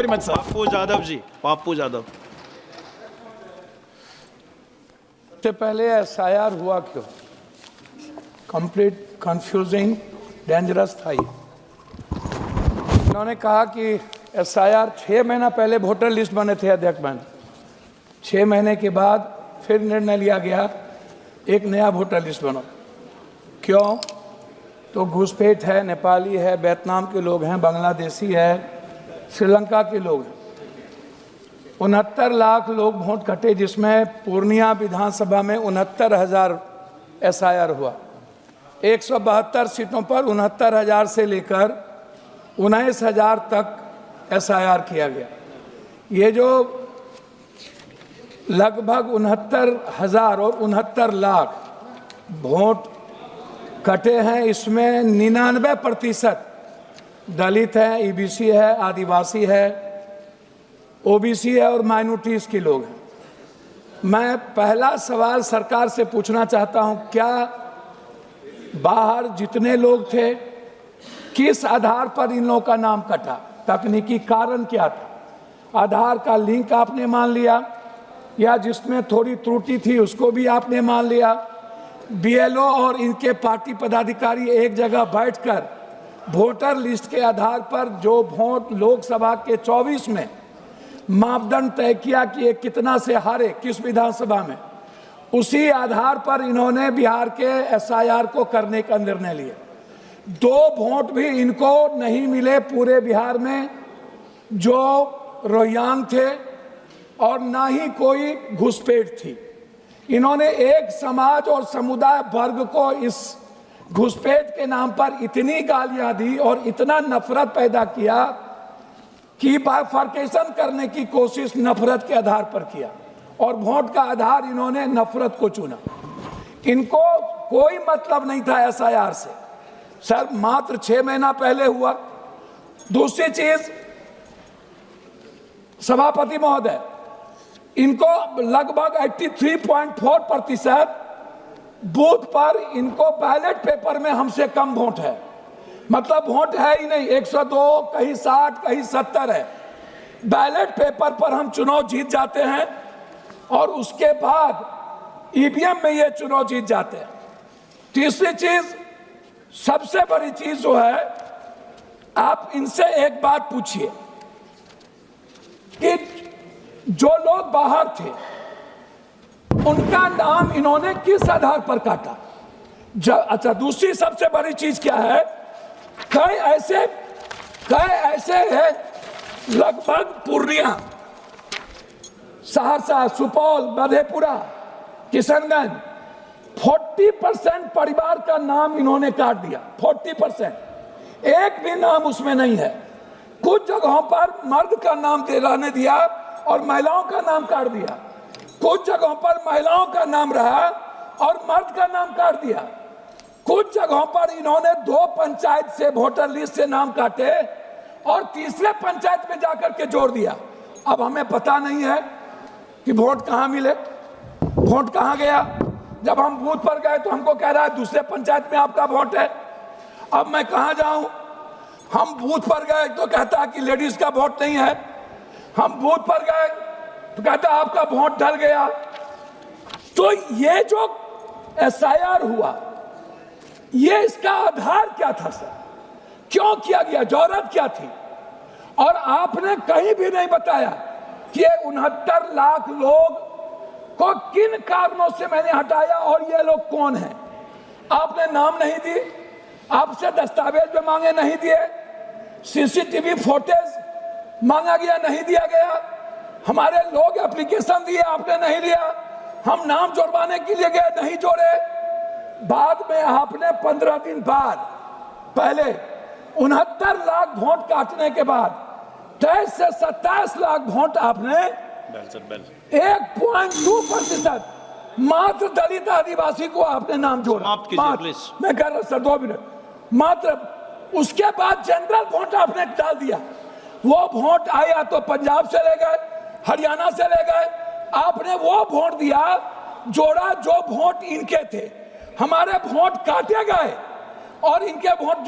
Very much sir. Pappu Yadav ji, Pappu Yadav. सबसे पहले SIR हुआ क्यों? कंप्लीट कंफ्यूजिंग डेंजरस था ये। उन्होंने कहा कि एसआईआर 6 महीना पहले वोटर लिस्ट बने थे अध्यक्ष बहन, 6 महीने के बाद फिर निर्णय लिया गया एक नया वोटर लिस्ट बनो। क्यों? तो घुसपैठ है, नेपाली है, वियतनाम के लोग हैं, बांग्लादेशी है, श्रीलंका के लोग हैं। 69 लाख लोग वोट कटे, जिसमें पूर्णिया विधानसभा में 69,000 एसआईआर हुआ। 172 सीटों पर 69,000 से लेकर 19,000 तक एसआईआर किया गया। ये जो लगभग 69,000 और 69 लाख वोट कटे हैं, इसमें 99% दलित है, ईबीसी है, आदिवासी है, ओबीसी है और माइनॉरिटीज के लोग हैं। मैं पहला सवाल सरकार से पूछना चाहता हूं, क्या बाहर जितने लोग थे किस आधार पर इन लोगों का नाम कटा? तकनीकी कारण क्या था? आधार का लिंक आपने मान लिया या जिसमें थोड़ी त्रुटि थी उसको भी आपने मान लिया? बीएलओ और इनके पार्टी पदाधिकारी एक जगह बैठकर वोटर लिस्ट के आधार पर जो वोट लोकसभा के 24 में मापदंड तय किया कि ये कितना से हारे किस विधानसभा में, उसी आधार पर इन्होंने बिहार के एसआईआर को करने का निर्णय लिया। 2 वोट भी इनको नहीं मिले पूरे बिहार में जो रोहिंग्या थे, और ना ही कोई घुसपैठ थी। इन्होंने एक समाज और समुदाय वर्ग को इस घुसपैठ के नाम पर इतनी गालियां दी और इतना नफरत पैदा किया कि बाइफर्केशन करने की कोशिश नफरत के आधार पर किया, और वोट का आधार इन्होंने नफरत को चुना। इनको कोई मतलब नहीं था एसआईआर से। सर, मात्र 6 महीना पहले हुआ। दूसरी चीज, सभापति महोदय, इनको लगभग 83.4% बूथ पर इनको बैलेट पेपर में हमसे कम वोट है। मतलब वोट है ही नहीं, 102, कहीं 60, कहीं 70 है। बैलेट पेपर पर हम चुनाव जीत जाते हैं और उसके बाद ईवीएम में ये चुनाव जीत जाते हैं। तीसरी चीज, सबसे बड़ी चीज जो है, आप इनसे एक बात पूछिए कि जो लोग बाहर थे उनका नाम इन्होंने किस आधार पर काटा? अच्छा, दूसरी सबसे बड़ी चीज क्या है, कई ऐसे हैं लगभग पूर्णिया, सहरसा, सुपौल, मधेपुरा, किशनगंज, 40% परिवार का नाम इन्होंने काट दिया। 40%, एक भी नाम उसमें नहीं है। कुछ जगहों पर मर्द का नाम रहने दिया और महिलाओं का नाम काट दिया। कुछ जगहों पर महिलाओं का नाम रहा और मर्द का नाम काट दिया। कुछ जगहों पर इन्होंने 2 पंचायत से वोटर लिस्ट से नाम काटे और तीसरे पंचायत में जाकर के जोड़ दिया। अब हमें पता नहीं है कि वोट कहां मिले, वोट कहां गया। जब हम बूथ पर गए तो हमको कह रहा है दूसरे पंचायत में आपका वोट है। अब मैं कहां जाऊं? हम बूथ पर गए तो कहता कि लेडीज का वोट नहीं है। हम बूथ पर गए तो कहता आपका वोट ढल गया। तो ये जो एसआईआर हुआ, ये इसका आधार क्या था सर? क्यों किया गया? जरूरत क्या थी? और आपने कहीं भी नहीं बताया कि 69 लाख लोग को किन कारणों से मैंने हटाया और ये लोग कौन हैं। आपने नाम नहीं दी, आपसे दस्तावेज में मांगे नहीं दिए, सीसीटीवी फुटेज मांगा गया नहीं दिया गया, हमारे लोग एप्लीकेशन दिए आपने नहीं लिया, हम नाम जोड़वाने के लिए गए नहीं जोड़े। बाद में आपने 15 दिन बाद पहले 69 लाख वोट काटने के बाद 23 से 27 लाख वोट आपने 1.2% मात्र दलित आदिवासी को आपने नाम जोड़ा। मैं कह रहा सर 2 मिनट मात्र। उसके बाद जनरल वोट आपने डाल दिया। वो वोट आया तो पंजाब से ले गए, हरियाणा से ले गए। आपने वो वोट दिया जोड़ा जो वोट इनके थे। हमारे वोट काटे गए और इनके वोट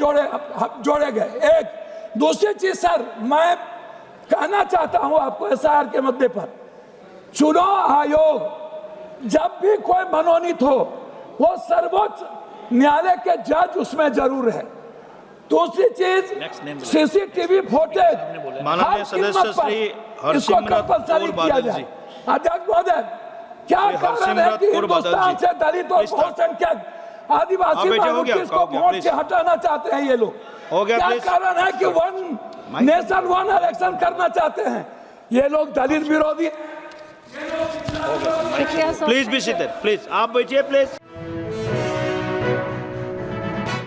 जोड़े गए। एक दूसरी चीज सर, मैं कहना चाहता हूं आपको एसआईआर के मुद्दे पर, चुनाव आयोग जब भी कोई मनोनीत हो वो सर्वोच्च न्यायालय के जज उसमें जरूर है। दूसरी चीज सीसीटीवी फुटेज माननीय सदस्य श्री हरसिमरत कौर बादल जी। अध्यक्ष महोदय, क्या कारण है कि हिंदुस्तान से दलित और बहुसंख्यक आदिवासी माइनॉरिटीज को वोट से हटाना चाहते हैं ये लोग? क्या कारण है कि वन नेशन वन इलेक्शन करना चाहते हैं ये लोग? दलित विरोधी। प्लीज बी सीटेड, प्लीज आप बैठिए प्लीज।